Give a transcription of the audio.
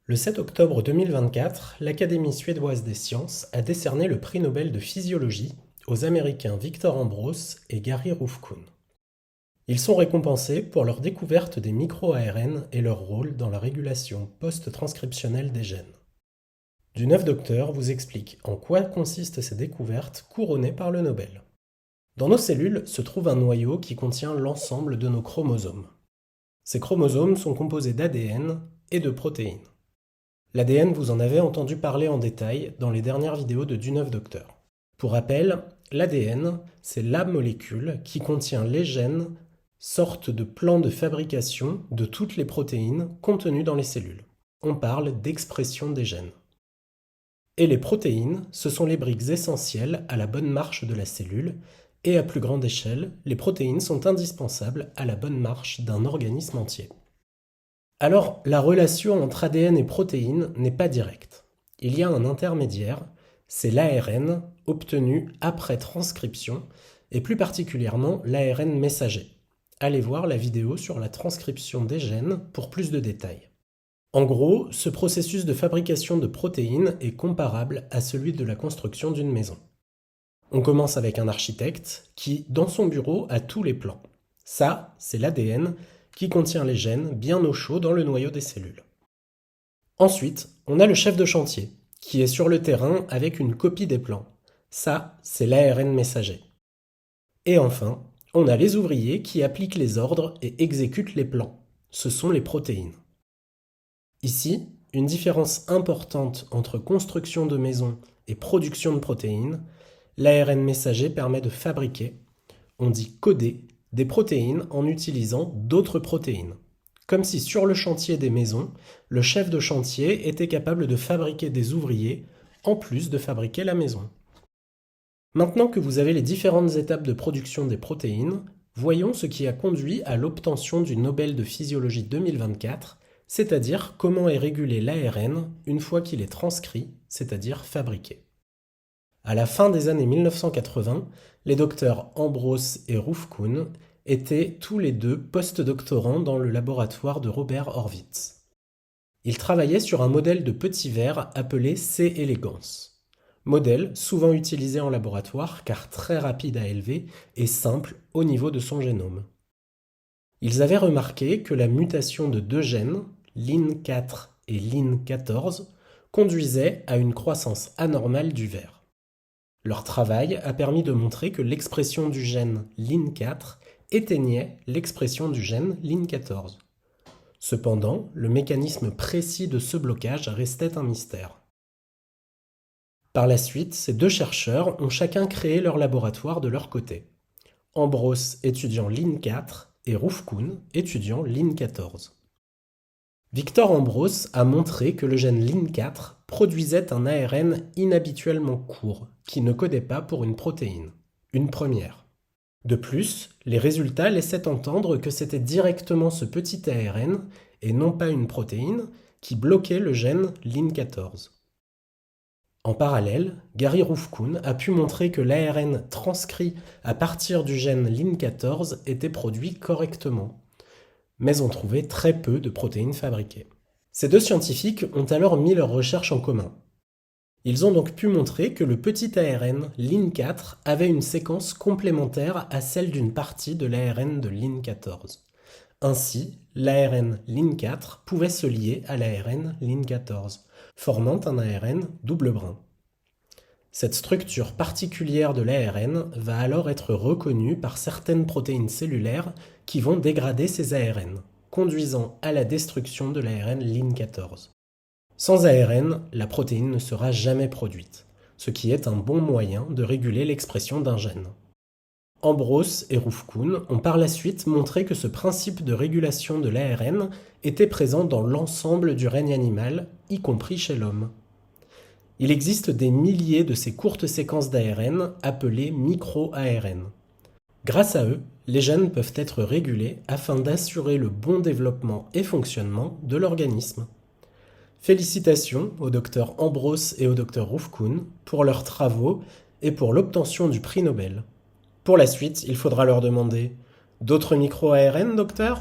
Le 7 octobre 2024, l'Académie suédoise des sciences a décerné le prix Nobel de physiologie aux Américains Victor Ambros et Gary Ruvkun. Ils sont récompensés pour leur découverte des micro-ARN et leur rôle dans la régulation post-transcriptionnelle des gènes. Du 9 Docteur vous explique en quoi consistent ces découvertes couronnées par le Nobel. Dans nos cellules se trouve un noyau qui contient l'ensemble de nos chromosomes. Ces chromosomes sont composés d'ADN et de protéines. L'ADN, vous en avez entendu parler en détail dans les dernières vidéos de Du 9 Docteur. Pour rappel, l'ADN, c'est la molécule qui contient les gènes, sorte de plan de fabrication de toutes les protéines contenues dans les cellules. On parle d'expression des gènes. Et les protéines, ce sont les briques essentielles à la bonne marche de la cellule, et à plus grande échelle, les protéines sont indispensables à la bonne marche d'un organisme entier. Alors, la relation entre ADN et protéines n'est pas directe. Il y a un intermédiaire, c'est l'ARN obtenu après transcription, et plus particulièrement l'ARN messager. Allez voir la vidéo sur la transcription des gènes pour plus de détails. En gros, ce processus de fabrication de protéines est comparable à celui de la construction d'une maison. On commence avec un architecte qui, dans son bureau, a tous les plans. Ça, c'est l'ADN qui contient les gènes bien au chaud dans le noyau des cellules. Ensuite, on a le chef de chantier, qui est sur le terrain avec une copie des plans. Ça, c'est l'ARN messager. Et enfin, on a les ouvriers qui appliquent les ordres et exécutent les plans. Ce sont les protéines. Ici, une différence importante entre construction de maison et production de protéines, l'ARN messager permet de fabriquer, on dit coder, des protéines en utilisant d'autres protéines. Comme si sur le chantier des maisons, le chef de chantier était capable de fabriquer des ouvriers en plus de fabriquer la maison. Maintenant que vous avez les différentes étapes de production des protéines, voyons ce qui a conduit à l'obtention du Nobel de physiologie 2024, c'est-à-dire comment est régulé l'ARN une fois qu'il est transcrit, c'est-à-dire fabriqué. À la fin des années 1980, les docteurs Ambros et Ruvkun étaient tous les deux post-doctorants dans le laboratoire de Robert Horvitz. Ils travaillaient sur un modèle de petit ver appelé C. elegans. Modèle souvent utilisé en laboratoire car très rapide à élever et simple au niveau de son génome. Ils avaient remarqué que la mutation de deux gènes, LIN4 et LIN14, conduisait à une croissance anormale du ver. Leur travail a permis de montrer que l'expression du gène LIN4 éteignait l'expression du gène LIN14. Cependant, le mécanisme précis de ce blocage restait un mystère. Par la suite, ces deux chercheurs ont chacun créé leur laboratoire de leur côté. Ambros étudiant LIN4 et Ruvkun étudiant LIN14. Victor Ambros a montré que le gène LIN4 produisait un ARN inhabituellement court, qui ne codait pas pour une protéine, une première. De plus, les résultats laissaient entendre que c'était directement ce petit ARN, et non pas une protéine, qui bloquait le gène LIN14. En parallèle, Gary Ruvkun a pu montrer que l'ARN transcrit à partir du gène LIN14 était produit correctement, mais on trouvait très peu de protéines fabriquées. Ces deux scientifiques ont alors mis leurs recherches en commun. Ils ont donc pu montrer que le petit ARN LIN4 avait une séquence complémentaire à celle d'une partie de l'ARN de LIN14. Ainsi, l'ARN LIN4 pouvait se lier à l'ARN LIN14, formant un ARN double brin. Cette structure particulière de l'ARN va alors être reconnue par certaines protéines cellulaires qui vont dégrader ces ARN, conduisant à la destruction de l'ARN LIN14. Sans ARN, la protéine ne sera jamais produite, ce qui est un bon moyen de réguler l'expression d'un gène. Ambros et Ruvkun ont par la suite montré que ce principe de régulation de l'ARN était présent dans l'ensemble du règne animal, y compris chez l'homme. Il existe des milliers de ces courtes séquences d'ARN appelées micro-ARN. Grâce à eux, les gènes peuvent être régulés afin d'assurer le bon développement et fonctionnement de l'organisme. Félicitations au Dr Ambros et au Dr Ruvkun pour leurs travaux et pour l'obtention du prix Nobel. Pour la suite, il faudra leur demander « D'autres micro-ARN, docteur ?»